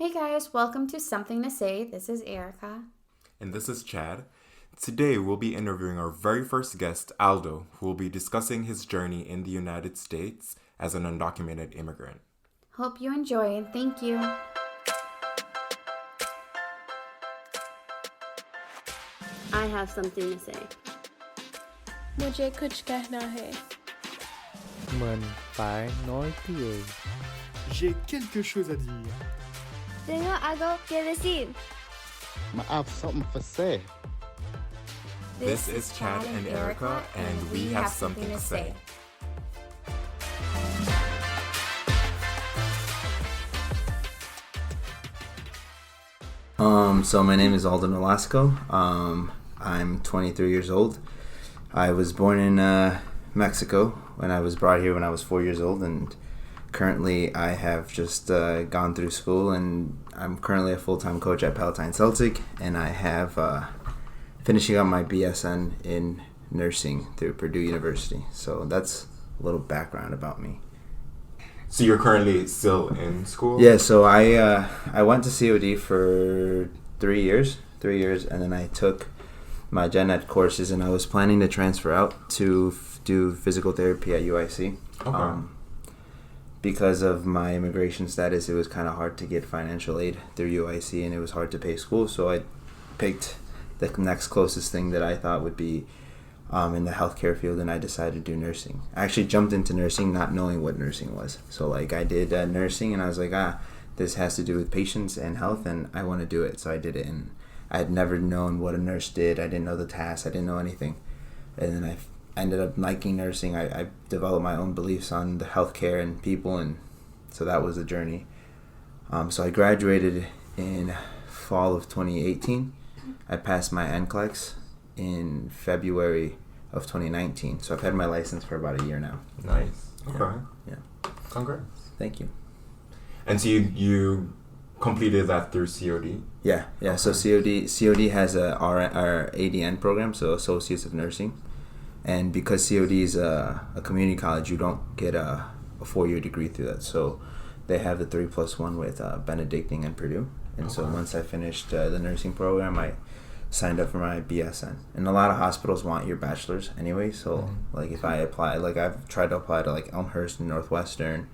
Hey guys, welcome to Something to Say. This is Erica. And this is Chad. Today we'll be interviewing our very first guest, Aldo, who will be discussing his journey in the United States as an undocumented immigrant. Hope you enjoy and thank you. I have something to say. मुझे कुछ कहना है. Mình phải nói cái gì? J'ai quelque chose à dire. Tengo algo que decir. I have something to say. This is Chad and Erica, and we have something to say. So my name is Aldo Nolasco. I'm 23 years old. I was born in Mexico when I was brought here when I was 4 years old, and currently I have just gone through school, and I'm currently a full-time coach at Palatine Celtic, and I have finishing up my BSN in nursing through Purdue University. So that's a little background about me. So you're currently still in school? Yeah, so I went to COD for 3 years, and then I took my gen ed courses, and I was planning to transfer out to do physical therapy at UIC. Okay. Because of my immigration status, it was kind of hard to get financial aid through UIC, and it was hard to pay school, so I picked the next closest thing that I thought would be in the healthcare field, and I decided to do nursing. I actually jumped into nursing not knowing what nursing was. So I did nursing, and I was like, this has to do with patients and health, and I want to do it. So I did it, and I had never known what a nurse did. I didn't know the tasks. I didn't know anything. And then I ended up liking nursing. I developed my own beliefs on the healthcare and people, and so that was the journey. So I graduated in fall of 2018. I passed my NCLEX in February of 2019. So I've had my license for about a year now. Nice. Okay. Yeah. Congrats. Thank you. And so you completed that through COD? Yeah. So COD has our ADN program, so Associates of Nursing. And because COD is a community college, you don't get a 4-year degree through that. So they have the 3+1 with Benedictine and Purdue. And so once I finished the nursing program, I signed up for my BSN. And a lot of hospitals want your bachelor's anyway. So if I apply, I've tried to apply to Elmhurst and Northwestern,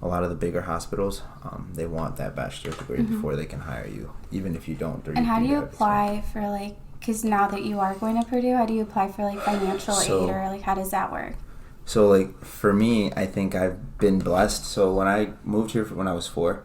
a lot of the bigger hospitals, they want that bachelor's degree before they can hire you, even if you don't. And how do you apply for because now that you are going to Purdue, how do you apply for financial aid, or how does that work? So for me, I think I've been blessed. So when I moved here when I was 4,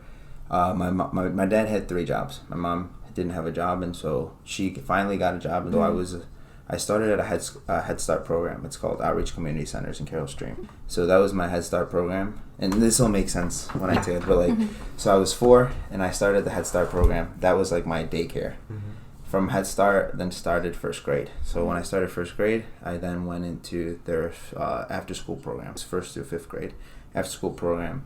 my dad had 3 jobs. My mom didn't have a job, and so she finally got a job. And so I started at a Head Start program. It's called Outreach Community Centers in Carroll Stream. So that was my Head Start program, and this will make sense when I say it. But so I was 4, and I started the Head Start program. That was my daycare. From Head Start, then started first grade. So when I started first grade, I then went into their after-school programs, 1st through 5th grade after-school program.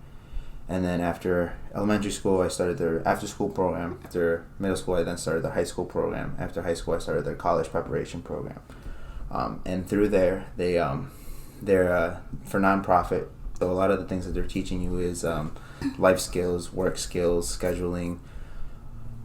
And then after elementary school, I started their after-school program. After middle school, I then started their high school program. After high school, I started their college preparation program. And through there, they're for nonprofit. So a lot of the things that they're teaching you is life skills, work skills, scheduling,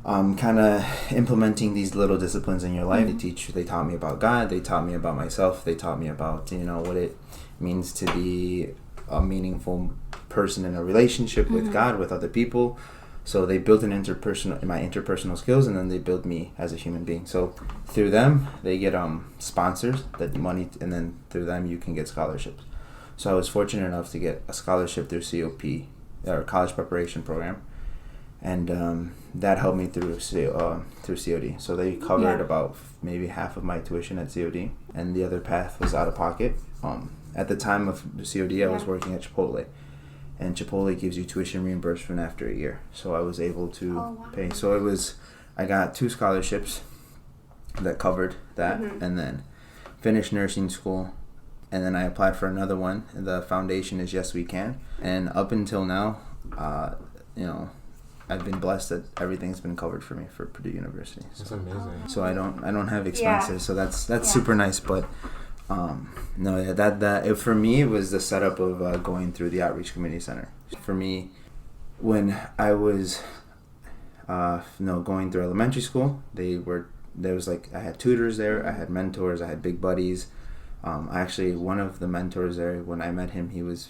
kind of implementing these little disciplines in your life. They taught me about God. They taught me about myself. They taught me about what it means to be a meaningful person in a relationship with God, with other people. So they built my interpersonal skills, and then they built me as a human being. So through them, they get sponsors, that money, and then through them you can get scholarships. So I was fortunate enough to get a scholarship through COP, or College Preparation Program, and that helped me through COD. So they covered about maybe half of my tuition at COD, and the other path was out of pocket. At the time of COD, I was working at Chipotle, and Chipotle gives you tuition reimbursement after a year. So I was able to pay. So I got 2 scholarships that covered that, and then finished nursing school, and then I applied for another one. The foundation is Yes We Can, and up until now, I've been blessed that everything's been covered for me for Purdue University. That's amazing. So I don't have expenses, so that's super nice. But that for me, it was the setup of going through the Outreach Community Center. For me, when I was going through elementary school, I had tutors there, I had mentors, I had big buddies. One of the mentors there, when I met him, he was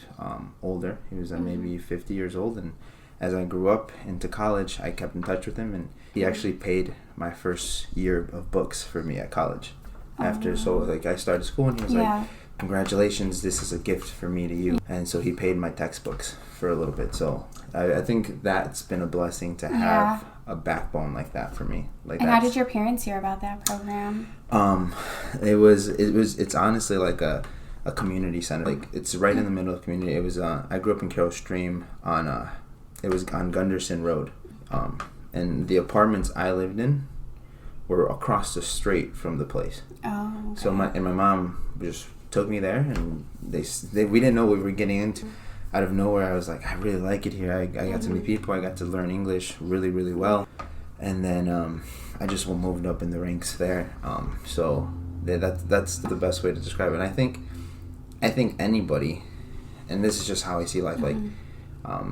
older. He was maybe 50 years old, and as I grew up into college, I kept in touch with him, and he actually paid my first year of books for me at college. I started school, and he was like, congratulations, this is a gift for me to you. And so he paid my textbooks for a little bit. So I think that's been a blessing to have a backbone like that for me. And how did your parents hear about that program? It's honestly like a community center. Like, it's right in the middle of the community. It was I grew up in Carroll Stream it was on Gunderson Road. And the apartments I lived in were across the street from the place. Oh. Okay. So my mom just took me there, and we didn't know what we were getting into. Out of nowhere, I was like, I really like it here. I got to meet people. I got to learn English really, really well. And then I just moved up in the ranks there. That's the best way to describe it. And I think anybody, and this is just how I see life, like,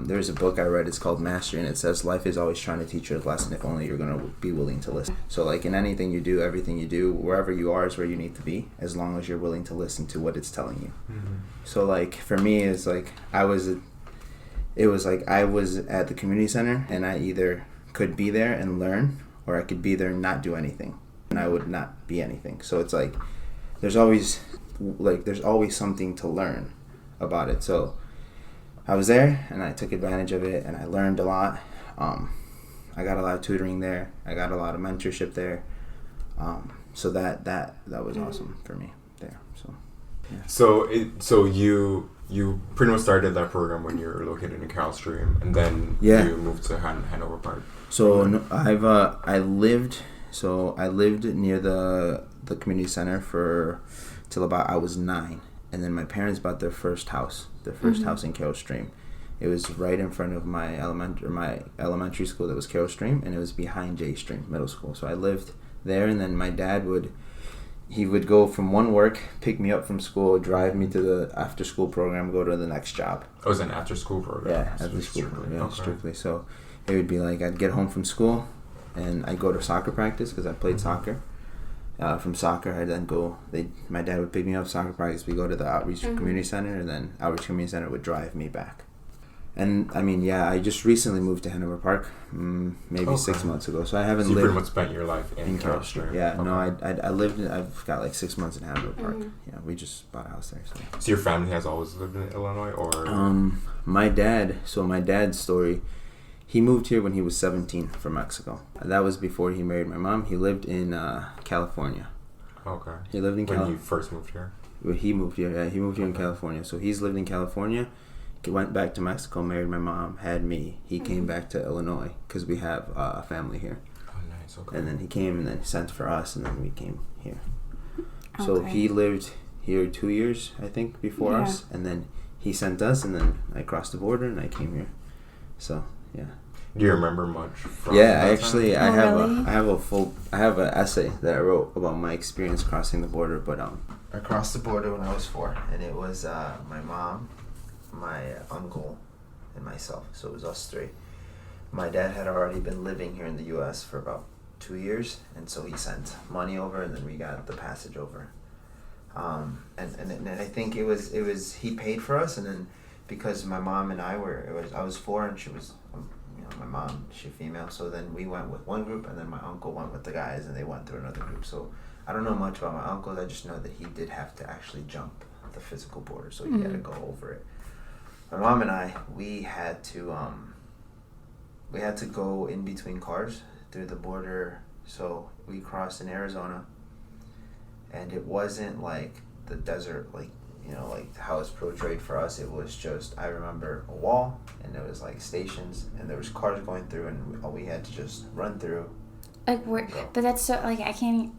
there's a book I read, it's called Mastery, and it says life is always trying to teach you a lesson if only you're going to be willing to listen. So like in anything you do, everything you do, wherever you are is where you need to be, as long as you're willing to listen to what it's telling you. Mm-hmm. So like for me, it's like I was at the community center, and I either could be there and learn, or I could be there and not do anything, and I would not be anything. So it's like there's always something to learn about it. So I was there, and I took advantage of it, and I learned a lot. I got a lot of tutoring there. I got a lot of mentorship there. So that was awesome for me there. So, yeah. So you pretty much started that program when you were located in Carroll Stream, and then you moved to Hanover Park. So I lived near the community center till about I was 9. And then my parents bought their first house house in Carroll Stream. It was right in front of my elementary school that was Carroll Stream, and it was behind J Stream Middle School. So I lived there, and then my dad would go from one work, pick me up from school, drive me to the after school program, go to the next job. Oh, it was an after school program? Yeah, after school program. Yeah, strictly. So it would be like I'd get home from school, and I'd go to soccer practice because I played soccer. From soccer, I then go. My dad would pick me up soccer practice. We go to the outreach community center, and then outreach community center would drive me back. And I mean, I just recently moved to Hanover Park, maybe 6 months ago. So I haven't lived. You pretty much spent your life in Carroll Stream. Yeah, okay. No, I lived. I've got like 6 months in Hanover Park. Yeah, we just bought a house there. So your family has always lived in Illinois, or? My dad's story. He moved here when he was 17 from Mexico. That was before he married my mom. He lived in California. Okay. He lived in California. When you first moved here? He moved here. Yeah, he moved here in California. So he's lived in California. He went back to Mexico, married my mom, had me. He came back to Illinois because we have a family here. Oh, nice. Okay. And then he came, and then he sent for us, and then we came here. Okay. So he lived here 2 years, I think, before us, and then he sent us, and then I crossed the border, and I came here. So, yeah. Do you remember much from I have an essay that I wrote about my experience crossing the border. But I crossed the border when I was 4, and it was my mom, my uncle, and myself. So it was us 3. My dad had already been living here in the U.S. for about 2 years, and so he sent money over, and then we got the passage over. And I think it was he paid for us, and then because my mom and I was 4 and she was. My mom, she's female, so then we went with one group, and then my uncle went with the guys, and they went through another group. So I don't know much about my uncle. I just know that he did have to actually jump the physical border, so he had to go over it. My mom and I, we had to go in between cars through the border. So we crossed in Arizona, and it wasn't like the desert, like how it's portrayed for us. It was just, I remember a wall, and there was like stations, and there was cars going through, and we had to just run through. Like but that's so I can't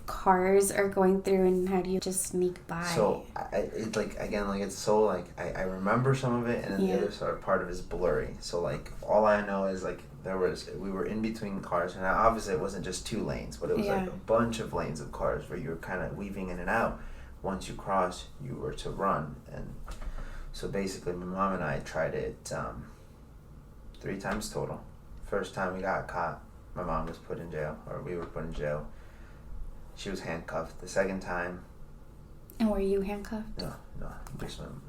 cars are going through, and how do you just sneak by? So it's so I remember some of it, and then the other sort of part of it is blurry. So all I know is we were in between cars, and obviously it wasn't just 2 lanes, but it was like a bunch of lanes of cars where you were kind of weaving in and out. Once you cross, you were to run. And so basically my mom and I tried it 3 times total first time we got caught, my mom was put in jail, or we were put in jail. She was handcuffed. The second time, And were you handcuffed? no,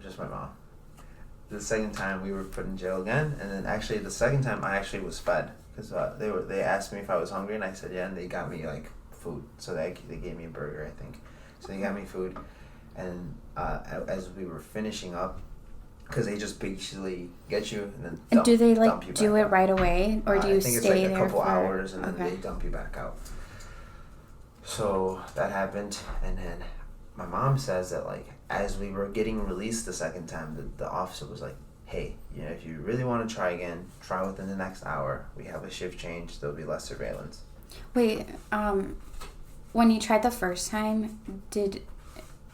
just my mom. The second time we were put in jail again, and then actually the second time I actually was fed because they asked me if I was hungry, and I said yeah, and they got me like food. So they gave me a burger, I think. So they got me food, and as we were finishing up, because they just basically get you and then And do they dump you like do back it out. right away, or do you I think stay it's like there a couple for hours and then okay. they dump you back out. So that happened, and then my mom says that like as we were getting released the second time, the officer was like, hey, you know, if you really want to try again, try within the next hour. We have a shift change. There'll be less surveillance. Wait, when you tried the first time, did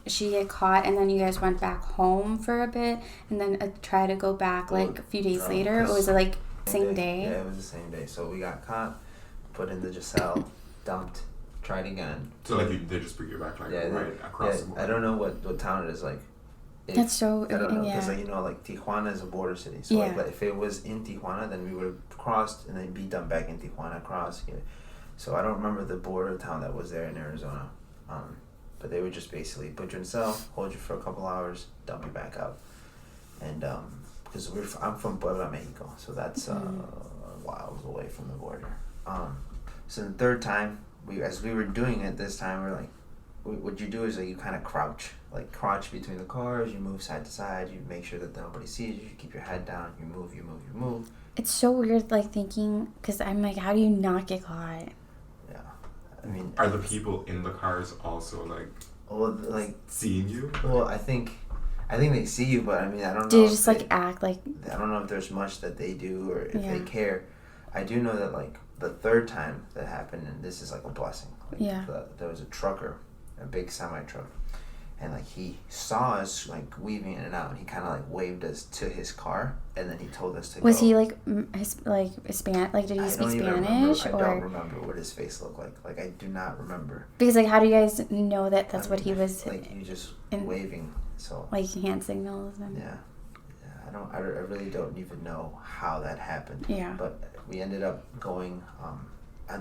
she get caught and then you guys went back home for a bit and then try to go back like a few days No, later, or 'cause was it like same day? Yeah, it was the same day. So we got caught, put in the cell, dumped, tried again. So like they just bring you back like right across the border. I don't know what town it is like. That's so I don't know because yeah. like Tijuana is a border city. So Yeah. like if it was in Tijuana, then we would have crossed and then be dumped back in Tijuana, cross. You know. So I don't remember the border town that was there in Arizona, but they would just basically put you in a cell, hold you for a couple hours, dump you back out, and because I'm from Puebla, Mexico, so that's miles away from the border. So the third time, as we were doing it this time, we're like, what you do is like you kind of crouch between the cars, you move side to side, you make sure that nobody sees you, you keep your head down, you move. It's so weird, like thinking, because I'm like, how do you not get caught? Yeah, I mean, Are the people in the cars also like seeing you? Well, I think they see you, but I mean, I don't know. Do you just like act like? I don't know if there's much that they do or if they Yeah. care. I do know that like the third time that happened, and this is like a blessing. Like, Yeah. There was a trucker, a big semi truck, and like he saw us like weaving in and out, and he kind of like waved us to his car, and then he told us to go. Was he like Spanish? Like, did he I speak don't even Spanish remember. I don't or? remember what his face looked like. Like I do not remember. Because like, how do you guys know that that's what he was like. You just in- waving. So like hand signals and? yeah. I really don't even know how that happened. Yeah. But we ended up going on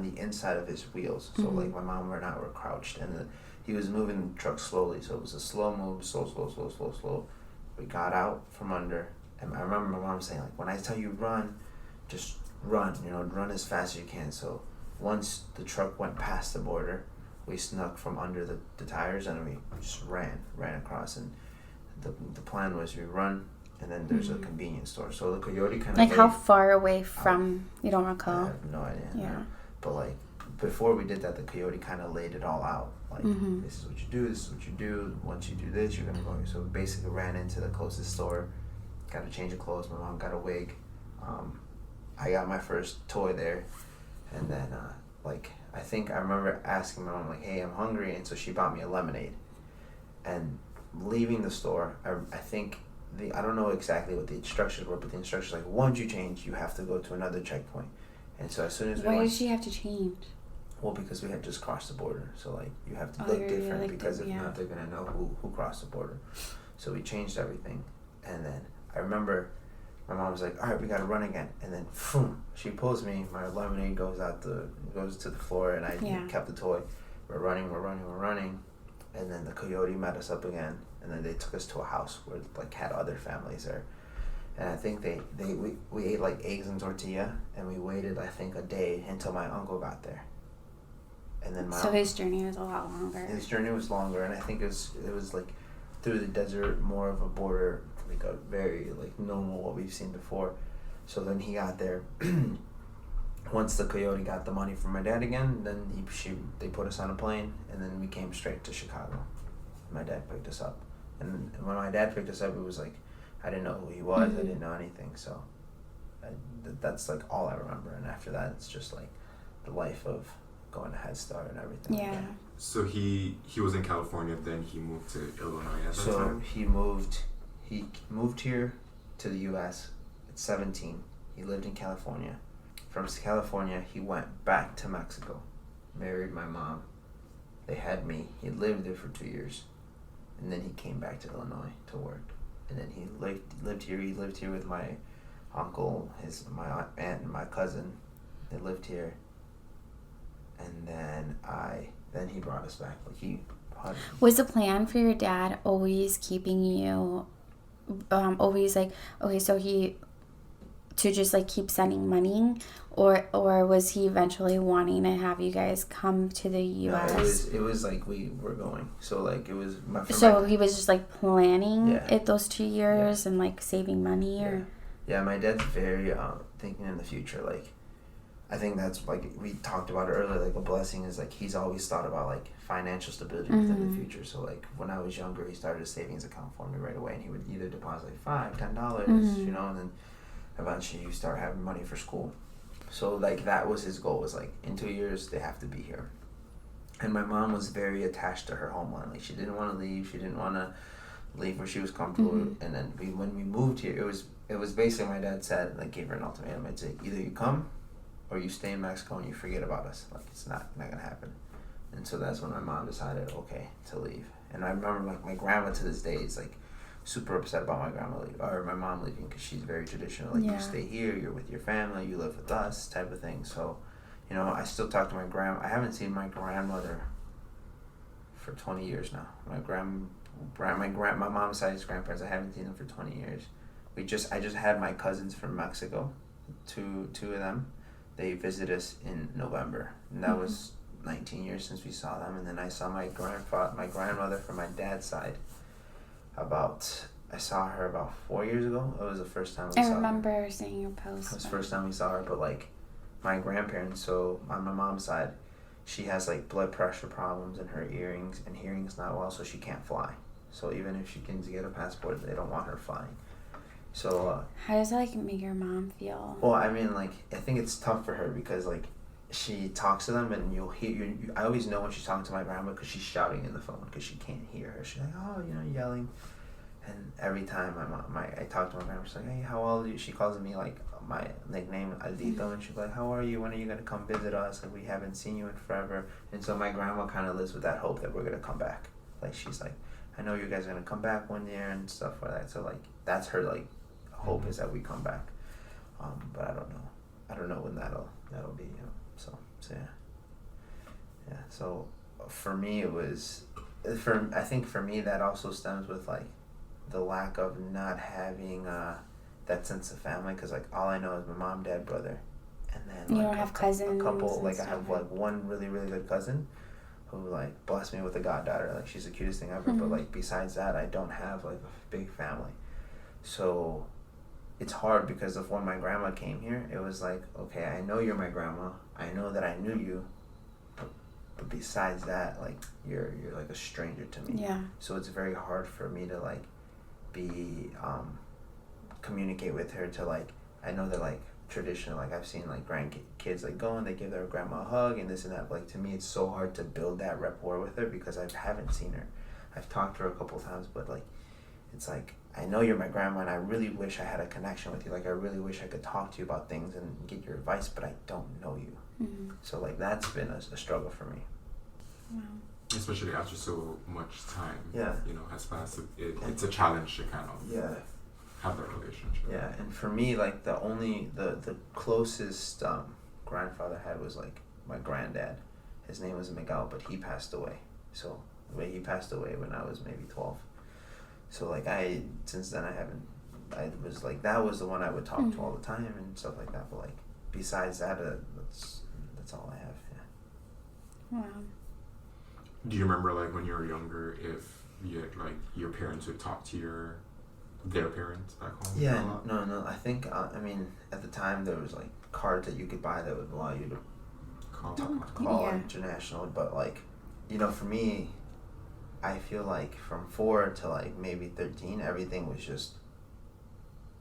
the inside of his wheels. So Mm-hmm. like my mom and I were crouched, and he was moving the truck slowly. So it was a slow move, slow. We got out from under, and I remember my mom saying like, when I tell you run, just run. You know, run as fast as you can. So once the truck went past the border, we snuck from under the tires, and we just ran across. And the plan was we run. And then there's a convenience store. So the coyote kind of Like how far away from? You don't I recall? have no idea. Yeah. No. But like before we did that, the coyote kind of laid it all out. Like this is what you do. This is what you do. Once you do this, you're gonna go. So we basically ran into the closest store. Got a change of clothes. My mom got a wig. I got my first toy there, and then like I think I remember asking my mom like, "Hey, I'm hungry," and so she bought me a lemonade. And leaving the store, I think. I don't know exactly what the instructions were, but the instructions like once you change, you have to go to another checkpoint. And so as soon as we Why went, did she have to change? well, because we had just crossed the border, so like you have to Oh, look you're different like because if yeah. not, they're gonna know who crossed the border. So we changed everything, and then I remember my mom was like, "All right, we gotta run again," and then boom, she pulls me. My lemonade goes to the floor, and I kept the toy. We're running, and then the coyote met us up again. And then they took us to a house where like had other families there, and I think we ate like eggs and tortilla, and we waited I think a day until my uncle got there. And then his journey was a lot longer. His journey was longer, and I think it was like through the desert, more of a border, like a very like normal what we've seen before. So then he got there. Once the coyote got the money from my dad again, then they put us on a plane, and then we came straight to Chicago. My dad picked us up. And when my dad picked us up, it was like, I didn't know who he was. I didn't know anything. So that's like all I remember. And after that, it's just like the life of going to Head Start and everything. Yeah. Again. So he was in California, then he moved to Illinois at that time? He moved here to the U.S. at 17. He lived in California. From California, he went back to Mexico, married my mom. They had me. He lived there for 2 years. And then he came back to Illinois to work, and then he lived here. He lived here with my uncle, my aunt, and my cousin, They lived here, and then he brought us back. Like he Was the plan for your dad always keeping you, always like, okay, so he, to just like keep sending money, or was he eventually wanting to have you guys come to the U.S.? No, it was like we were going. So like it was he was just like planning it those 2 years and like saving money, or yeah, my dad's very thinking in the future. Like I think that's like we talked about it earlier. Like a blessing is like he's always thought about like financial stability within the future. So like when I was younger, he started a savings account for me right away, and he would either deposit like $5, $10, you know, and then eventually you start having money for school. So like that was his goal, was like in 2 years they have to be here. And my mom was very attached to her homeland. Like she didn't want to leave. She didn't want to leave where she was comfortable. And then when we moved here, it was basically my dad said, like gave her an ultimatum. I'd say either you come or you stay in Mexico and you forget about us. Like it's not gonna happen. And so that's when my mom decided, okay, to leave. And I remember like my grandma to this day is like super upset about my mom leaving, because she's very traditional. Like you stay here, you're with your family, you live with us, type of thing. So, you know, I still talk to my grandma. I haven't seen my grandmother for 20 years now. My mom's side's grandparents, I haven't seen them for 20 years. I just had my cousins from Mexico, two of them. They visited us in November, and that was 19 years since we saw them. And then I saw my grandmother from my dad's side. I saw her about 4 years ago. It was the first time we saw her. I remember seeing your post. It was the first time we saw her, but like my grandparents, so on my mom's side, she has like blood pressure problems in her earrings, and hearing's not well, so she can't fly. So even if she can get a passport, they don't want her flying. So how does that like make your mom feel? Well, I mean, like I think it's tough for her, because like she talks to them, and you'll hear. I always know when she's talking to my grandma, because she's shouting in the phone, because she can't hear her. She's like, oh, you know, yelling. And every time I talk to my grandma, she's like, hey, how old are you? She calls me like my nickname Aldito, and she's like, how are you? When are you gonna come visit us? Like we haven't seen you in forever. And so my grandma kind of lives with that hope that we're gonna come back. Like she's like, I know you guys are gonna come back one year and stuff like that. So like that's her like hope, is that we come back. But I don't know when that'll be. You know? So yeah. So for me it was, I think for me that also stems with like the lack of not having that sense of family, because like all I know is my mom, dad, brother, and then you like don't have cousins. A couple, like I have like one really really good cousin who like blessed me with a goddaughter. Like she's the cutest thing ever. But like besides that, I don't have like a big family. So it's hard, because of when my grandma came here, it was like, okay, I know you're my grandma. I know that I knew you. But besides that, like you're like a stranger to me. Yeah. So it's very hard for me to like be communicate with her, to like, I know that like traditional, like I've seen like grandkids like go and they give their grandma a hug and this and that. But, like to me, it's so hard to build that rapport with her, because I haven't seen her. I've talked to her a couple times, but like it's like, I know you're my grandma, and I really wish I had a connection with you. Like I really wish I could talk to you about things and get your advice, but I don't know you. So like that's been a struggle for me. Wow. Especially after so much time, Yeah. you know, has passed. It's a challenge to kind of have that relationship. Yeah, and for me, like the closest grandfather I had was like my granddad. His name was Miguel, but he passed away. So he passed away when I was maybe 12. So like since then I was like, that was the one I would talk to all the time and stuff like that. But like besides that, that's all I have. Yeah. Wow. Do you remember like when you were younger, if your parents would talk to their parents back home? Yeah, no. I think I mean at the time there was like cards that you could buy that would allow you to call international. But like, you know, for me, I feel like from 4 to like maybe 13, everything was just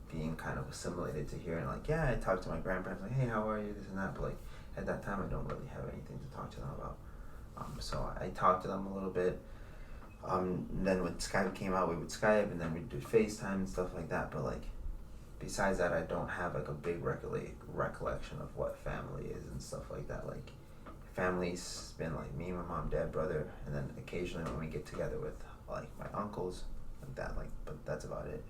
being kind of assimilated to here. And like, yeah, I talked to my grandparents like, hey, how are you, this and that. But like at that time, I don't really have anything to talk to them about. So I talked to them a little bit. Then when Skype came out, we would Skype, and then we'd do FaceTime and stuff like that. But like, besides that, I don't have like a big recollection of what family is and stuff like that. Like, family's been like me, my mom, dad, brother, and then occasionally when we get together with like my uncles, like that. Like, but that's about it.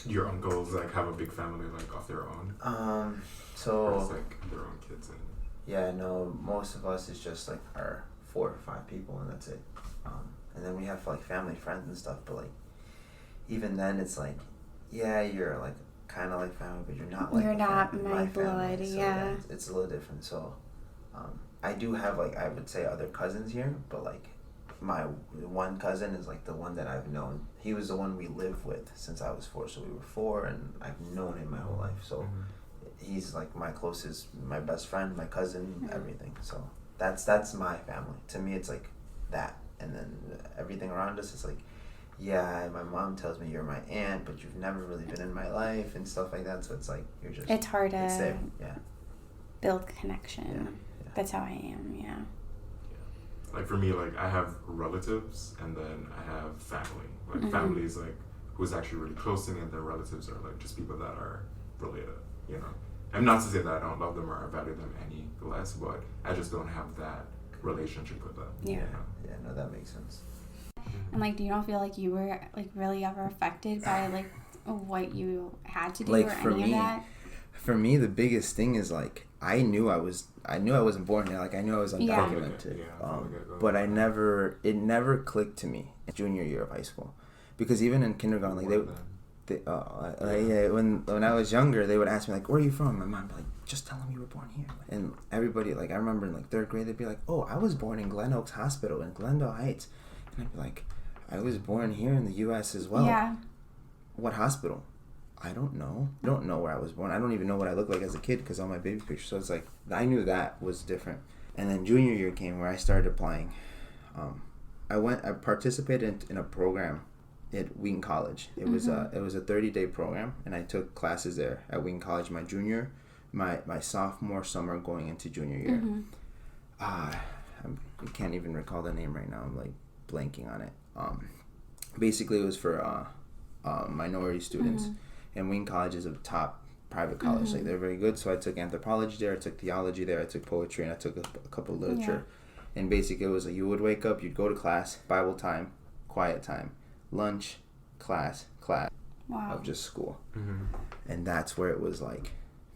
Your uncles like have a big family like of their own, or So it's like their own kids and. yeah, no, most of us is just like our 4 or 5 people, and that's it. And then we have like family, friends, and stuff. But like, even then, it's like, yeah, you're like kind of like family, but you're not like You're not my my blood, family. So yeah. it's a little different. So, I do have like I would say other cousins here, but like my one cousin is like the one that I've known. He was the one we lived with since I was 4, so we were 4, and I've known him my whole life. So he's like my closest, my best friend, my cousin, everything. So that's my family. To me, it's like that, and then everything around us is like, yeah, my mom tells me you're my aunt, but you've never really been in my life and stuff like that. So it's like you're just It's hard it's to there. Yeah. build connection. Yeah. That's how I am, yeah. Like for me, like I have relatives and then I have family. Like family is like who's actually really close to me, and then relatives are like just people that are related, you know. And not to say that I don't love them or I value them any less, but I just don't have that relationship with them. Yeah. You know? Yeah, no, that makes sense. And like, do you don't feel like you were like really ever affected by like what you had to do Like, or for any me, of that? For me, the biggest thing is like I knew I wasn't born here. Like I knew I was Yeah. undocumented. Yeah, But it never clicked to me in junior year of high school, because even in kindergarten, like when I was younger, they would ask me like, "Where are you from?" My mom would be like, "Just tell them you were born here." And everybody, like I remember in like 3rd grade, they'd be like, "Oh, I was born in Glen Oaks Hospital in Glendale Heights," and I'd be like, "I was born here in the U.S. as well." Yeah. What hospital? I don't know. I don't know where I was born. I don't even know what I looked like as a kid because all my baby pictures. So it's like I knew that was different. And then junior year came where I started applying. I participated in a program at Wheaton College. It was a 30-day program, and I took classes there at Wheaton College my sophomore summer going into junior year. I can't even recall the name right now. I'm like blanking on it. Basically, it was for minority students, and Wheaton College is a top private college. Like they're very good. So I took anthropology there, I took theology there, I took poetry, and I took a couple of literature. And basically, it was like you would wake up, you'd go to class, Bible time, quiet time, lunch, class, Wow. of just school. And that's where it was like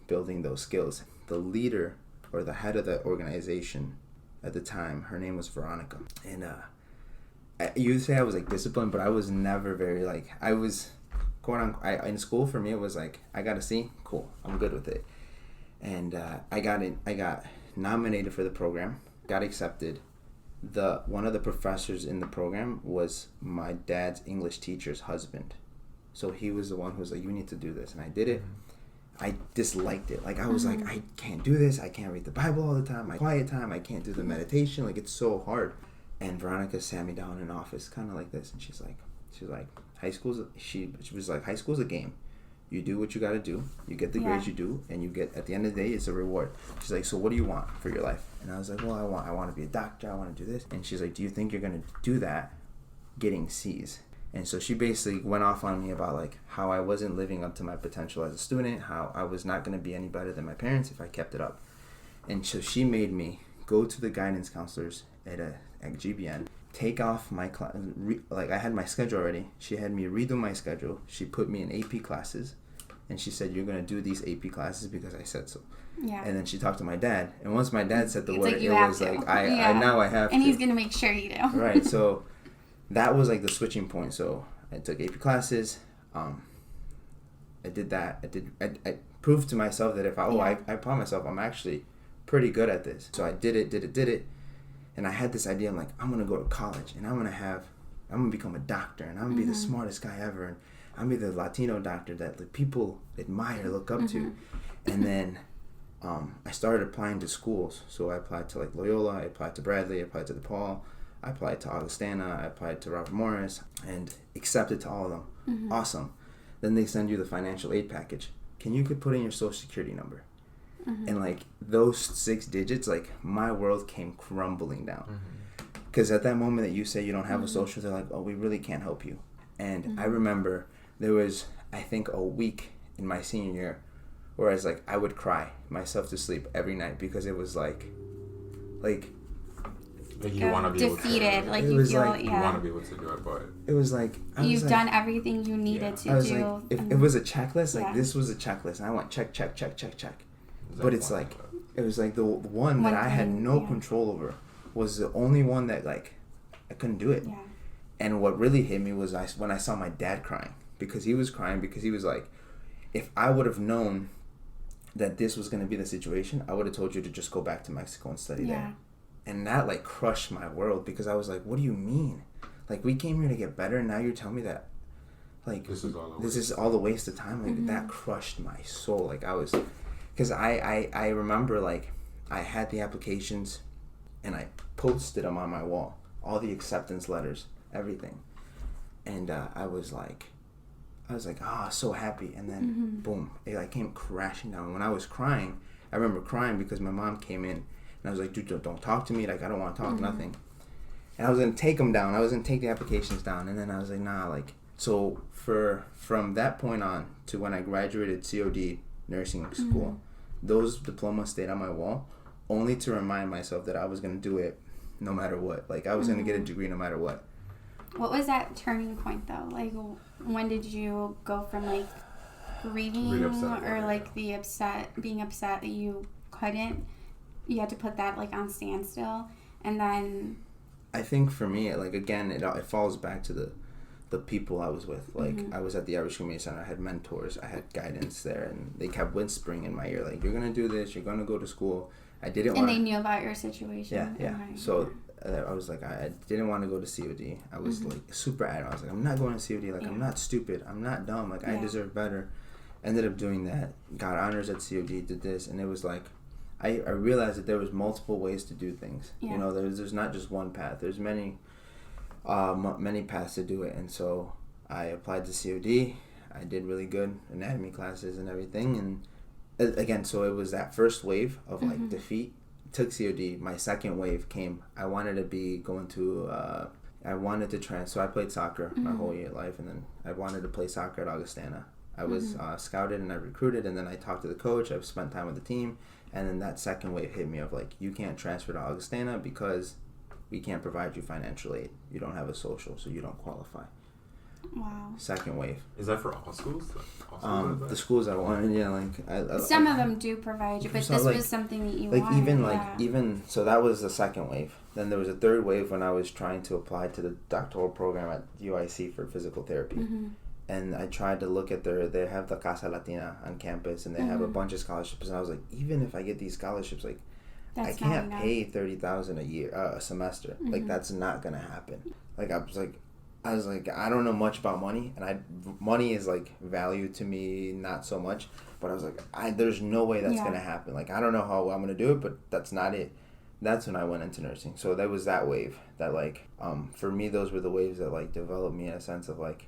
building those skills. The leader or the head of the organization at the time, her name was Veronica, and you'd say I was like disciplined, but I was never very like I was going on. In school for me, it was like I got a C, cool, I'm good with it, and I got nominated for the program, got accepted. One of the professors in the program was my dad's English teacher's husband, so he was the one who was like, you need to do this, and I did it. I disliked it. Like I was like, I can't do this. I can't read the Bible all the time. My quiet time. I can't do the meditation. Like it's so hard. And Veronica sat me down in an office, kind of like this, and she's like, high school's she was like, high school's a game. You do what you got to do. You get the grades you do, and you get at the end of the day, it's a reward. She's like, so what do you want for your life? And I was like, well, I want to be a doctor. I want to do this. And she's like, do you think you're gonna do that, getting C's? And so she basically went off on me about like how I wasn't living up to my potential as a student, how I was not going to be any better than my parents if I kept it up. And so she made me go to the guidance counselors at GBN, take off my class, like I had my schedule already. She had me redo my schedule. She put me in AP classes, and she said, you're going to do these AP classes because I said so. Yeah. And then she talked to my dad, and once my dad said the It's word, like you it have was to. like I now I have and to. he's gonna make sure you do. Right. So that was like the switching point. So I took AP classes. I did that. I proved to myself that if I promised myself I'm actually pretty good at this. So I did it. And I had this idea. I'm like, I'm gonna go to college, and I'm gonna become a doctor, and I'm gonna be the smartest guy ever, and I'm gonna be the Latino doctor that the people admire, look up to. And then I started applying to schools. So I applied to like Loyola, I applied to Bradley, I applied to DePaul, I applied to Augustana, I applied to Robert Morris, and accepted to all of them. Awesome. Then they send you the financial aid package. Can you put in your social security number? And like those 6 digits, like my world came crumbling down. Because at that moment that you say you don't have a social, they're like, oh, we really can't help you. And I remember there was, I think, a week in my senior year where I would cry myself to sleep every night because it was like Like you want to be defeated. able to, Like It you was feel, like, you yeah. want to be able to do it, but It was like You've done everything you needed Yeah. I to was do. like, if and- it was a checklist, like Yeah. this was a checklist, and I went check, check, check, check, check. is But that it's one like, of it was like the one that One I had thing, no yeah. control over was the only one that like I couldn't do it. yeah. And what really hit me was when I saw my dad crying, because he was crying because he was like, if I would have known that this was going to be the situation, I would have told you to just go back to Mexico and study Yeah. there. And that like crushed my world, because I was like, what do you mean? Like, we came here to get better, and now you're telling me that like This is all a this waste. is all a waste of time. Like that crushed my soul. Like I was, because I remember like I had the applications and I posted them on my wall, all the acceptance letters, everything. And I was like, so happy. And then boom, it like came crashing down. When I was crying, I remember crying because my mom came in and I was like, dude, don't talk to me. Like, I don't want to talk, nothing. And I was going to take them down. I was going to take the applications down. And then I was like, nah, like, so from that point on to when I graduated COD nursing school, those diplomas stayed on my wall, only to remind myself that I was going to do it no matter what. Like, I was going to get a degree no matter what. What was that turning point though? Like, when did you go from like grieving Really upset or about it, like being upset that you couldn't? You had to put that like on standstill, and then I think for me, like, again, it falls back to the people I was with. Like, I was at the Irish Community Center. I had mentors. I had guidance there, and they kept whispering in my ear, like, you're going to do this. You're going to go to school. I didn't want and to. they knew about your situation. Yeah. Okay. So I was like, I didn't want to go to COD. I was like super adamant. I was like, I'm not going to COD. Like, I'm not stupid. I'm not dumb. Like, I Yeah. deserve better. Ended up doing that. Got honors at COD. Did this, and it was like, I realized that there was multiple ways to do things. Yeah. You know, there's not just one path. There's many paths to do it. And so I applied to COD. I did really good anatomy classes and everything. And again, so it was that first wave of like defeat. Took COD. My second wave came. I wanted to be going to. I wanted to so I played soccer my whole year life, and then I wanted to play soccer at Augustana. I was scouted and I recruited, and then I talked to the coach. I've spent time with the team, and then that second wave hit me of like, you can't transfer to Augustana because we can't provide you financial aid. You don't have a social, so you don't qualify. Wow. Second wave. Is that for all schools? Like, all schools have The that? schools I wanted, yeah, like Some of them do provide you, but So, this like- was something that you like wanted. even so that was the second wave. Then there was a third wave when I was trying to apply to the doctoral program at UIC for physical therapy. And I tried to look at they have the Casa Latina on campus, and they have a bunch of scholarships, and I was like, even if I get these scholarships, like, That's I not can't enough. pay $30,000 a year a semester. Like, that's not gonna happen. Like, I was like, I don't know much about money, and money is like value to me, not so much. But I was like, there's no way that's gonna happen. Like, I don't know how I'm gonna do it, but that's not it. That's when I went into nursing. So that was that wave that like, for me, those were the waves that like developed me in a sense of like,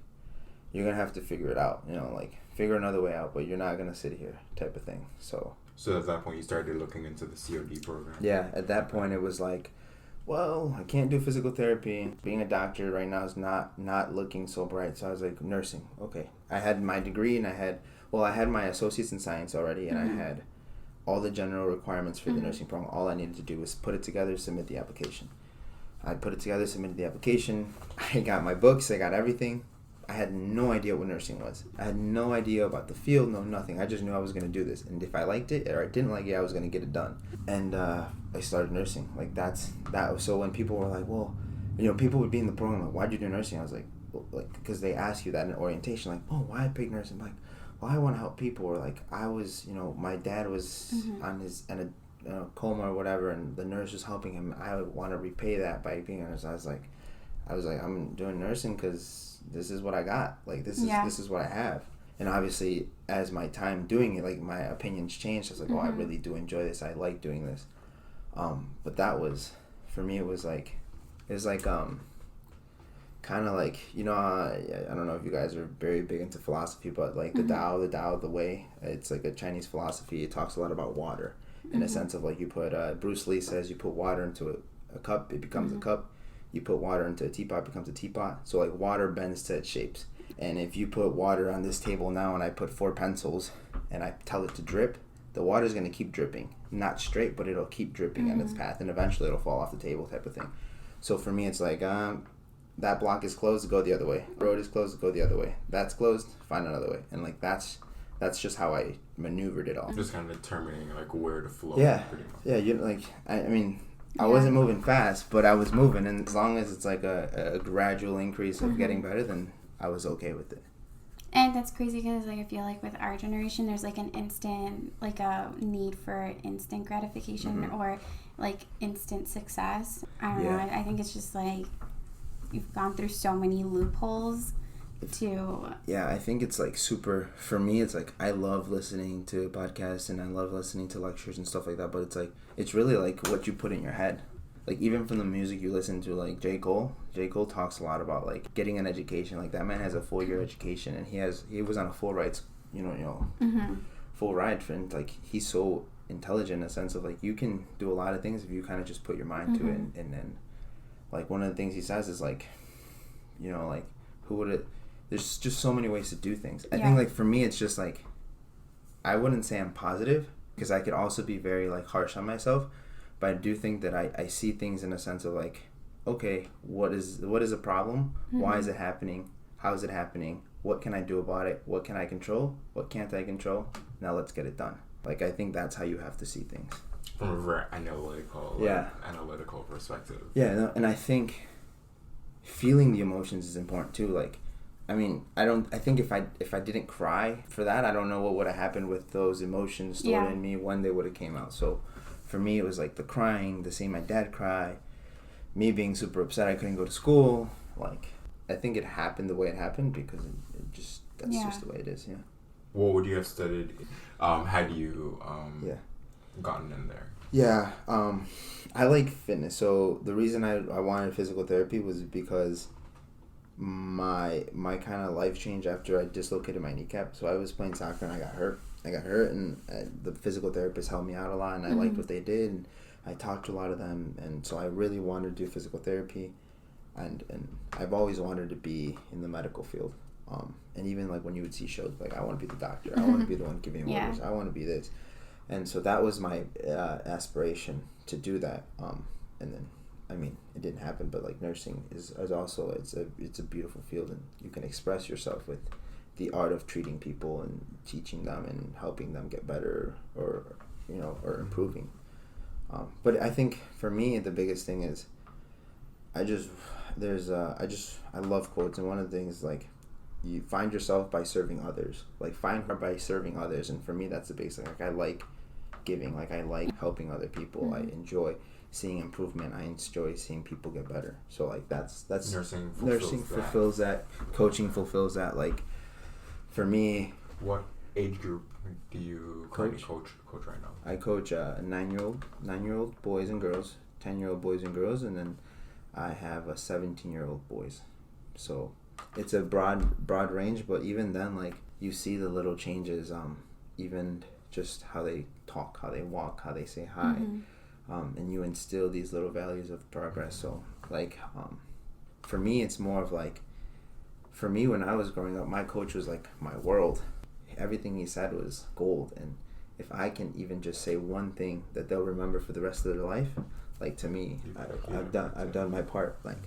you're gonna have to figure it out. You know, like, figure another way out, but you're not gonna sit here, type of thing. So at that point, you started looking into the COD program. yeah, at that point it was like, well, I can't do physical therapy. Being a doctor right now is not looking so bright. So I was like, nursing. Okay. I had my degree, and I had my associates in science already, and I had all the general requirements for the nursing program. All I needed to do was put it together, submit the application. I put it together, submitted the application. I got my books. I got everything. I had no idea what nursing was. I had no idea about the field, nothing. I just knew I was going to do this. And if I liked it or I didn't like it, I was going to get it done. And I started nursing. Like, that. So when people were like, well, you know, people would be in the program like, why'd you do nursing? I was like, because they ask you that in orientation, like, oh, why pick nursing? I'm like, well, I want to help people. Or like, I was, you know, my dad was in a coma or whatever, and the nurse was helping him. I would want to repay that by being a nurse. I was like, I'm doing nursing because this is what I got. Like, this is what I have. And obviously, as my time doing it, like, my opinions changed. I was like, oh, I really do enjoy this. I like doing this. But that was, for me, it was kind of like, you know, I don't know if you guys are very big into philosophy, but like the Tao, the way, it's like a Chinese philosophy. It talks a lot about water in a sense of like, you put, Bruce Lee says you put water into a cup, it becomes a cup. You put water into a teapot, it becomes a teapot. So like, water bends to its shapes. And if you put water on this table now and I put 4 pencils and I tell it to drip, the water's going to keep dripping, not straight, but it'll keep dripping on its path, and eventually it'll fall off the table type of thing. So for me, it's like, that block is closed, go the other way. Road is closed, go the other way. That's closed, find another way. And like that's just how I maneuvered it all. Just kind of determining like where to flow. Yeah, Pretty much. yeah. You like, I mean, I wasn't moving fast, but I was moving, and as long as it's like a gradual increase of getting better, then I was okay with it. And that's crazy because like I feel like with our generation, there's like an instant, like a need for instant gratification or like instant success. I don't know. I think it's just like you've gone through so many loopholes to. Yeah, I think it's like super. For me, it's like I love listening to podcasts and I love listening to lectures and stuff like that. But it's like it's really like what you put in your head. Like even from the music you listen to, like J. Cole talks a lot about like getting an education. Like that man has a 4-year education, and he was on a full ride, full ride, and like he's so intelligent in a sense of like you can do a lot of things if you kind of just put your mind to it, and then like one of the things he says is like, like who would it? There's just so many ways to do things. I think like for me, it's just like I wouldn't say I'm positive because I could also be very like harsh on myself. But I do think that I see things in a sense of like, okay, what is a problem? Why is it happening? How is it happening? What can I do about it? What can I control? What can't I control? Now let's get it done. Like I think that's how you have to see things. From a very analytical perspective. Yeah, no, and I think feeling the emotions is important too. Like, I mean, I think if I didn't cry for that, I don't know what would have happened with those emotions stored in me when they would have came out. So for me, it was like the crying, the seeing my dad cry, me being super upset I couldn't go to school. Like, I think it happened the way it happened because that's just the way it is, yeah. What would you have studied had you gotten in there? Yeah, I like fitness. So the reason I wanted physical therapy was because my kind of life changed after I dislocated my kneecap. So I was playing soccer and I got hurt, and the physical therapist helped me out a lot, and I liked what they did, and I talked to a lot of them, and so I really wanted to do physical therapy, and I've always wanted to be in the medical field, and even like when you would see shows, like I want to be the doctor, I want to be the one giving orders, I want to be this, and so that was my aspiration to do that, and then I mean it didn't happen, but like nursing is also it's a beautiful field, and you can express yourself with the art of treating people and teaching them and helping them get better or improving. But I think for me the biggest thing is I love quotes, and one of the things is like you find yourself by serving others. Like find her by serving others, and for me that's the biggest thing. Like I like giving, like I like helping other people. I enjoy seeing improvement. I enjoy seeing people get better. So like that's nursing fulfills that. Coaching fulfills that. Like for me, what age group do you currently coach right now? I coach 9-year-old boys and girls, 10-year-old boys and girls, and then I have a 17-year-old boys. So it's a broad range, but even then, like you see the little changes, even just how they talk, how they walk, how they say hi, and you instill these little values of progress. So like for me, it's more of like, for me when I was growing up, my coach was like my world. Everything he said was gold, and if I can even just say one thing that they'll remember for the rest of their life, like to me, I've done my part. Like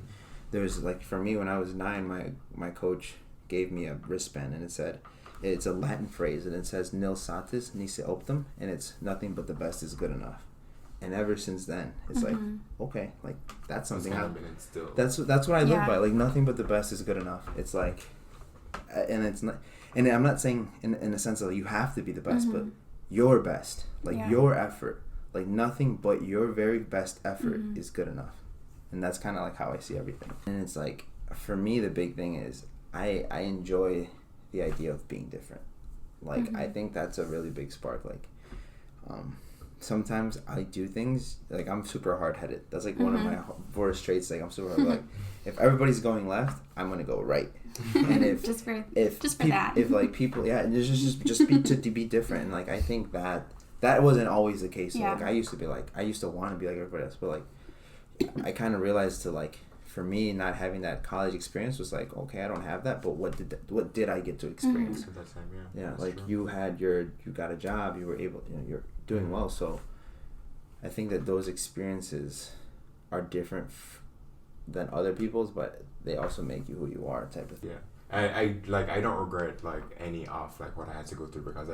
there's like for me when I was 9, my coach gave me a wristband, and it said, it's a Latin phrase, and it says nil satis nisi optum, and it's nothing but the best is good enough. And ever since then, it's like, okay, like that's something I've been instilled. That's what I live by. Like nothing but the best is good enough. It's like, and it's not, and I'm not saying in a sense that you have to be the best, but your best, like your effort, like nothing but your very best effort is good enough. And that's kind of like how I see everything. And it's like, for me, the big thing is I enjoy the idea of being different. Like I think that's a really big spark. Like sometimes I do things, like I'm super hard-headed. That's like one of my worst traits. Like I'm super like, if everybody's going left, I'm gonna go right. And if just for that, if like people, and it's just be to be different. And like I think that wasn't always the case. So, like I used to want to be like everybody else, but like I kind of realized to like for me, not having that college experience was like, okay, I don't have that, but what did I get to experience? At that time, yeah. Yeah, That's like true. you got a job, you were able, you're doing well. So I think that those experiences are different than other people's, but they also make you who you are, type of thing. Yeah. I don't regret like any of like what I had to go through, because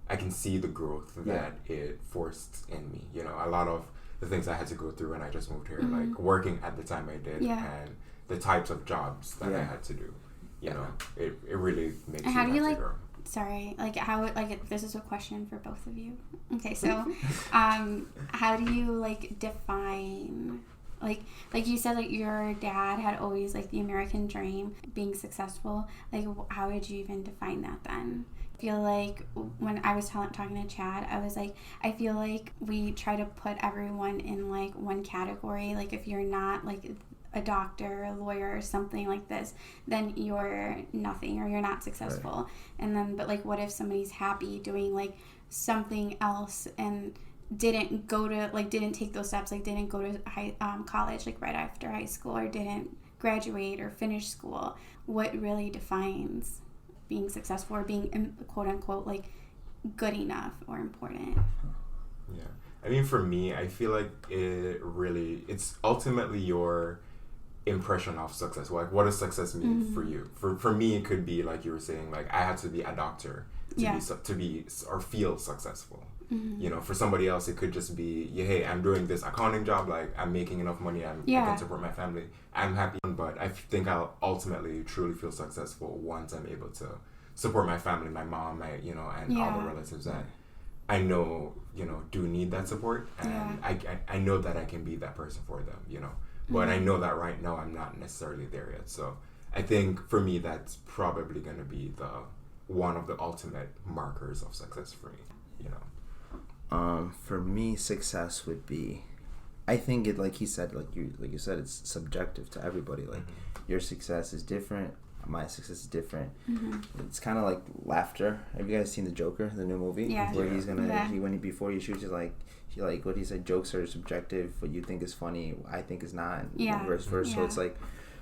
I can see the growth that it forced in me. You know, a lot of the things I had to go through when I just moved here, like working at the time I did, and the types of jobs that I had to do. You know, it really makes. How you do you have like? to grow. Sorry, like how like this is a question for both of you. Okay, so how do you like define like you said, like your dad had always like the American dream, being successful. Like how would you even define that then? I feel like when I was talking to Chad, I was like, I feel like we try to put everyone in like one category. Like if you're not like a doctor, a lawyer, or something like this, then you're nothing or you're not successful. Right. And then, but like, what if somebody's happy doing like something else and didn't take those steps, like didn't go to college like right after high school, or didn't graduate or finish school? What really defines being successful or being quote unquote like good enough or important? Yeah, I mean, for me, I feel like it's ultimately your impression of success. Like, what does success mean for you? For me, it could be like you were saying, like I had to be a doctor to be or feel successful. You know, for somebody else, it could just be, hey, I'm doing this accounting job, like I'm making enough money, I can support my family, I'm happy. But I think I'll ultimately truly feel successful once I'm able to support my family, my mom, and all the relatives that I know, do need that support, and I know that I can be that person for them, But I know that right now I'm not necessarily there yet. So I think for me, that's probably going to be one of the ultimate markers of success for me, For me, success would be, I think it, like he said, like you said, it's subjective to everybody. Like your success is different, my success is different. It's kind of like laughter. Have you guys seen the Joker, the new movie? Yeah. Where he's gonna before he shoots, what he said, jokes are subjective. What you think is funny, I think is not. And vice versa. So it's like,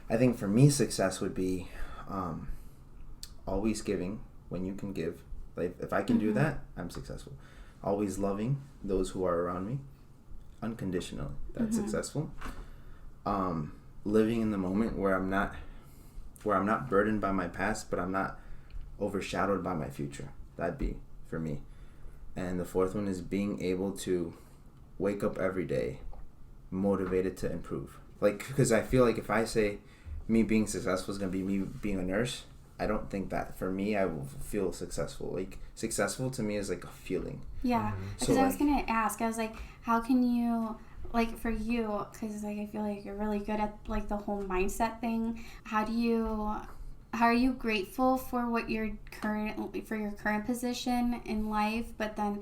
I think for me, success would be always giving when you can give. Like if I can do that, I'm successful. Always loving those who are around me unconditionally. That's successful. Living in the moment where I'm not burdened by my past, but I'm not overshadowed by my future. That'd be for me. And the fourth one is being able to wake up every day motivated to improve. Like, because I feel like if I say me being successful is going to be me being a nurse, I don't think that for me I will feel successful. Like, successful to me is like a feeling. Yeah, because I was going to ask, I was like, how can you, like for you, because like I feel like you're really good at like the whole mindset thing. How are you grateful for what your current position in life, but then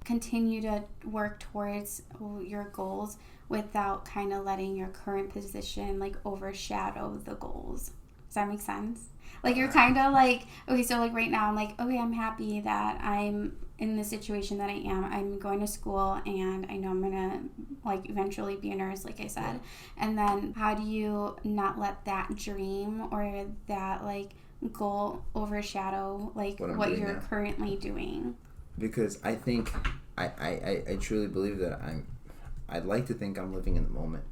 continue to work towards your goals without kind of letting your current position like overshadow the goals? Does that make sense? Like you're kind of like, okay, so like right now I'm like, okay, I'm happy that I'm in the situation that I am. I'm going to school and I know I'm gonna like eventually be a nurse, like I said. And then how do you not let that dream or that like goal overshadow like what you're currently doing? Because I think I truly believe that I'd like to think I'm living in the moment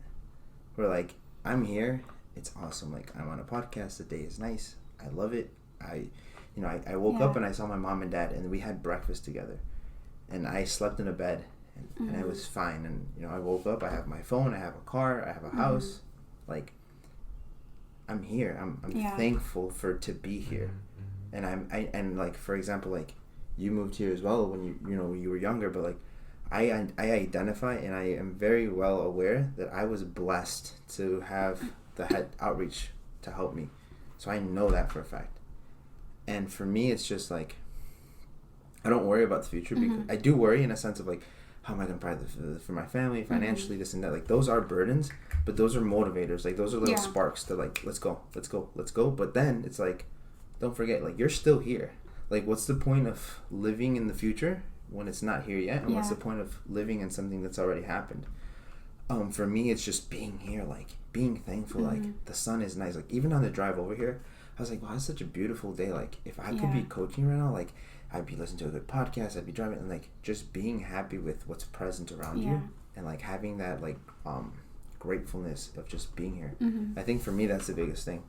where like I'm here, it's awesome, like I'm on a podcast, the day is nice, I love it. I woke up and I saw my mom and dad and we had breakfast together and I slept in a bed and I was fine. And I woke up, I have my phone, I have a car, I have a house. Like I'm here. I'm thankful to be here. And and like for example, like you moved here as well when you were younger, but like I identify and I am very well aware that I was blessed to have the head outreach to help me. So I know that for a fact. And for me, it's just like, I don't worry about the future because I do worry in a sense of like, how am I going to provide for my family, financially, this and that. Like those are burdens, but those are motivators. Like those are little sparks to like, let's go. But then it's like, don't forget, like you're still here. Like what's the point of living in the future when it's not here yet? And what's the point of living in something that's already happened? For me, it's just being here. Like being thankful. Like the sun is nice. Like even on the drive over here, I was like, wow, it's such a beautiful day. Like if I could be coaching right now, like I'd be listening to a good podcast, I'd be driving, and like just being happy with what's present around you, and like having that like gratefulness of just being here. I think for me that's the biggest thing.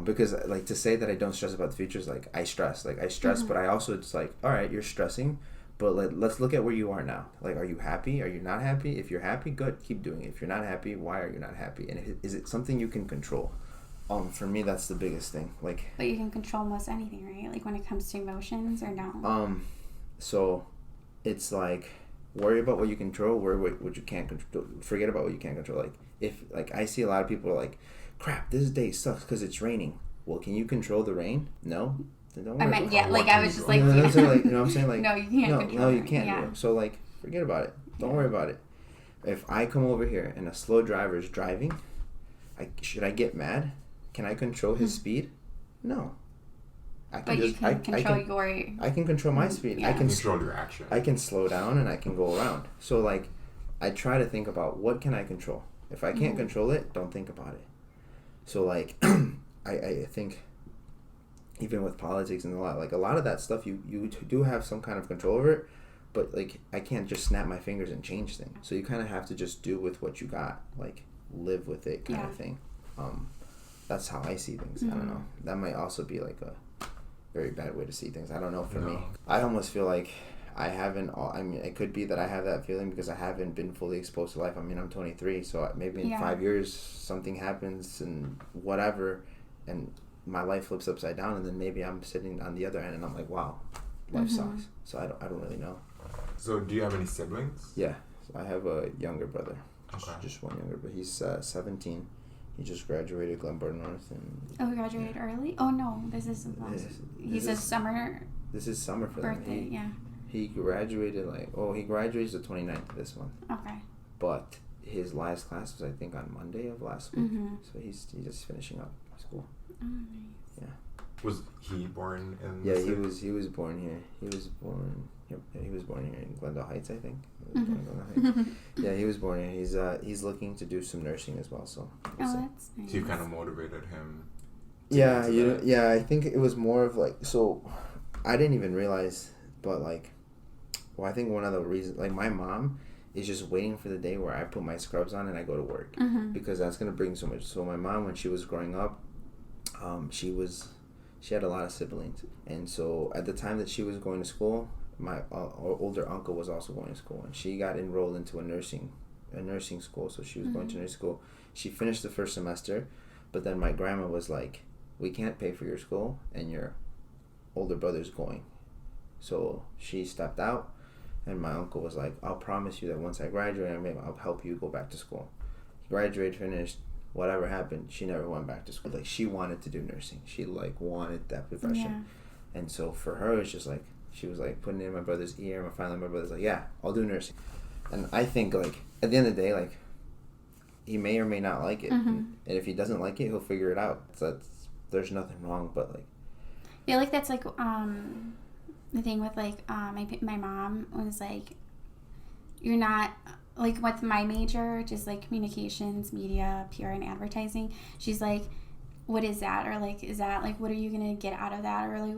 Because like to say that I don't stress about the future is like I stress, but I also, it's like, all right, you're stressing, but let's look at where you are now. Like, are you happy? Are you not happy? If you're happy, good, keep doing it. If you're not happy, why are you not happy? And is it something you can control? For me, that's the biggest thing. Like, but you can control most anything, right? Like when it comes to emotions, or no? So it's like, worry about what you control, worry what you can't control, forget about what you can't control. Like if like I see a lot of people are like, crap, this day sucks because it's raining. Well, can you control the rain? No. Then don't worry. I meant, yeah, like I was just like, you know what I'm saying? Like, no, you can't control no, you it. can't. Yeah. So like, forget about it. Don't worry about it. If I come over here and a slow driver is driving, should I get mad? Can I control his speed? No. I can you can control your... I can control my speed. Yeah. I can control your action. I can slow down and I can go around. So like, I try to think about what can I control. If I can't control it, don't think about it. So like, I think even with politics and a lot of that stuff, you do have some kind of control over it, but like I can't just snap my fingers and change things. So you kind of have to just do with what you got, like live with it kind of thing. That's how I see things. I don't know. That might also be like a very bad way to see things. I don't know. For me, I almost feel like I haven't. I mean, it could be that I have that feeling because I haven't been fully exposed to life. I mean, I'm 23, so maybe in 5 years something happens and whatever, and my life flips upside down, and then maybe I'm sitting on the other end and I'm like, wow, life sucks. So I don't really know. So do you have any siblings? Yeah, so I have a younger brother. Okay. Just one younger, but he's 17. He just graduated Glenbard North, and he graduated early. Oh no, this is he's a summer. This is summer for birthday. them. He graduated he graduates the 29th of this month. Okay. But his last class was I think on Monday of last week. So he's just finishing up school. Oh, nice. Yeah. Was he born in? Yeah, he was born here. He was born. Yep, he was born here in Glendale Heights, I think. Yeah, he was born here. He's looking to do some nursing as well. So. That's nice. So you kind of motivated him. Yeah, I think it was more of like, so I didn't even realize, but like, well, I think one of the reasons, like my mom is just waiting for the day where I put my scrubs on and I go to work because that's gonna bring so much. So my mom, when she was growing up, she had a lot of siblings, and so at the time that she was going to school, my older uncle was also going to school, and she got enrolled into a nursing school. So she was going to nursing school. She finished the first semester, but then my grandma was like, we can't pay for your school and your older brother's going. So she stepped out, and my uncle was like, I'll promise you that once I graduate, I'll help you go back to school. He graduated, finished, whatever happened, she never went back to school. Like, she wanted to do nursing. She like wanted that profession. And so for her, it's just like, she was like putting it in my brother's ear, and finally my brother's like, yeah, I'll do nursing. And I think like at the end of the day, like, he may or may not like it, and if he doesn't like it, he'll figure it out. So there's nothing wrong, but like, I feel like that's like the thing with like my mom was like, you're not like with my major, just like communications, media, PR, and advertising. She's like, what is that? Or like, is that like, what are you gonna get out of that? Or like,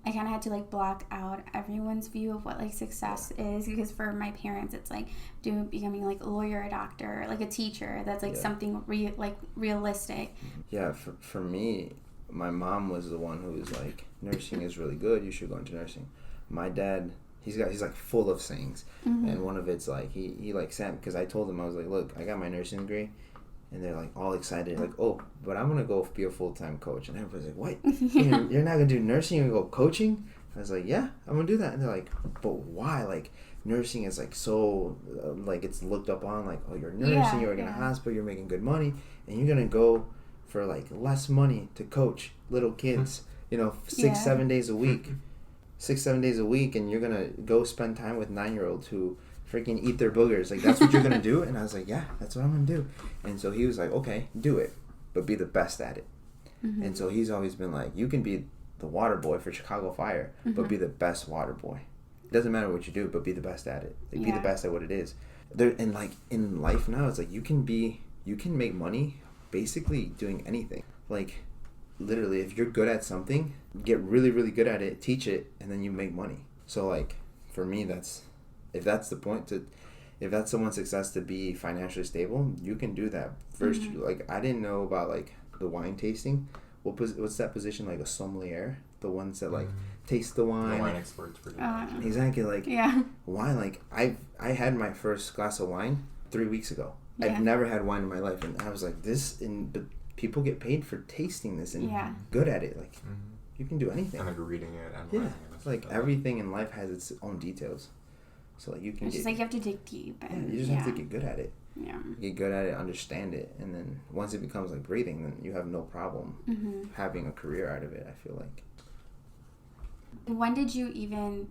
I kind of had to like block out everyone's view of what like success is, because for my parents it's like becoming like a lawyer, a doctor, like a teacher. That's like something realistic. Yeah, for me, my mom was the one who was like, nursing is really good, you should go into nursing. My dad, he's like full of sayings, and one of it's like he like Sam, because I told him, I was like, look, I got my nursing degree. And they're like all excited, like, oh, but I'm gonna go be a full-time coach. And everybody's like, what? You're not gonna do nursing? You're gonna go coaching? I was like, yeah, I'm gonna do that. And they're like, but why? Like, nursing is like so like it's looked up on, like, oh, you're nursing, you're in a hospital, you're making good money, and you're gonna go for like less money to coach little kids, 6-7 days a week, 6-7 days a week, and you're gonna go spend time with 9-year-olds who freaking eat their boogers. Like, that's what you're gonna do? And I was like, yeah, that's what I'm gonna do. And so he was like, okay, do it, but be the best at it. And so he's always been like, you can be the water boy for Chicago Fire, but be the best water boy. It doesn't matter what you do, but be the best at it. Like, be the best at what it is. And like in life now, it's like you can be you can make money basically doing anything. Like, literally, if you're good at something, get really, really good at it, teach it, and then you make money. So, like, for me, if that's the point if that's someone's success to be financially stable, you can do that. First, like, I didn't know about, like, the wine tasting. What's that position, like a sommelier? The ones that, like, taste the wine. The wine experts. Exactly, like, Yeah. wine, like, I had my first glass of wine 3 weeks ago. Yeah. I've never had wine in my life, and I was like, but people get paid for tasting this and good at it. Like, you can do anything. And like reading it, analyzing it. It's like everything in life has its own details. So like you can It's just like you have to dig deep. And, you just have to get good at it. Yeah. Get good at it, understand it, and then once it becomes like breathing, then you have no problem having a career out of it. I feel like. When did you even?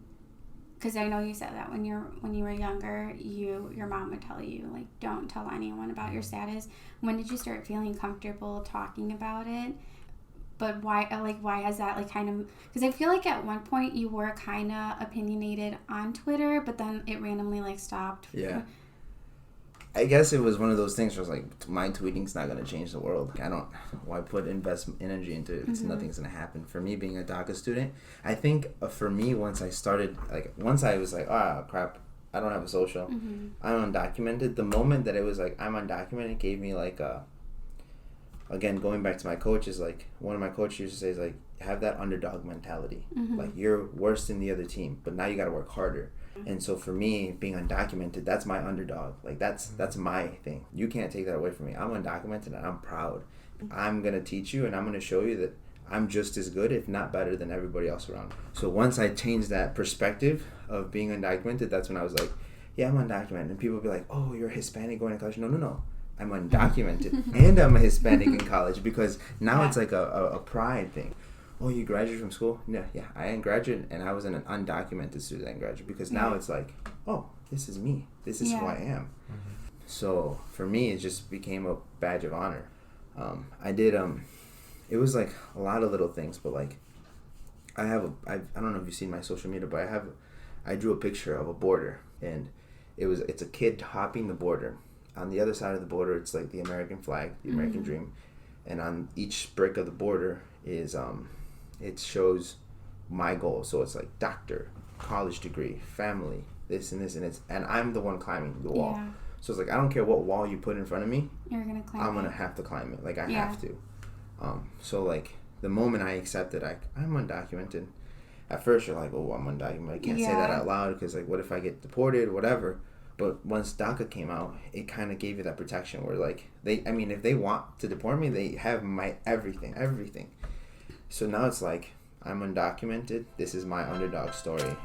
Because I know you said that when you were younger, your mom would tell you, like, don't tell anyone about your status. When did you start feeling comfortable talking about it? But why has that, like, kind of... Because I feel like at one point you were kind of opinionated on Twitter, but then it randomly, like, stopped. Yeah. I guess it was one of those things where I was like, my tweeting's not going to change the world. Why invest energy into it? Nothing's going to happen. For me, being a DACA student, I think for me, once I was like, crap, I don't have a social. I'm undocumented. The moment that it was like, I'm undocumented, gave me like again, going back to my coaches, like one of my coaches used to say is like, have that underdog mentality. Like, you're worse than the other team, but now you got to work harder. And so for me, being undocumented, that's my underdog. Like, that's my thing. You can't take that away from me. I'm undocumented and I'm proud. I'm going to teach you and I'm going to show you that I'm just as good, if not better, than everybody else around. So once I changed that perspective of being undocumented, that's when I was like, yeah, I'm undocumented. And people would be like, oh, you're a Hispanic going to college. No. I'm undocumented and I'm a Hispanic in college, because now it's like a pride thing. Oh, you graduated from school? Yeah, I didn't graduate, and I was an undocumented student that graduated, because now it's like, oh, this is me. This is who I am. So for me, it just became a badge of honor. I did, it was like a lot of little things, but like, I don't know if you've seen my social media, but I drew a picture of a border, and it's a kid hopping the border. On the other side of the border, it's like the American flag, the American dream, and on each brick of the border is it shows my goal. So it's like doctor, college degree, family, this and this, and I'm the one climbing the wall. Yeah. So it's like, I don't care what wall you put in front of me, you're gonna climb. I'm gonna have to climb it. Like, I have to. So like the moment I accepted I'm undocumented. At first you're like, oh, I'm undocumented. I can't say that out loud, because like, what if I get deported, whatever. But once DACA came out, it kind of gave you that protection where, like, if they want to deport me, they have my everything. So now it's like, I'm undocumented. This is my underdog story.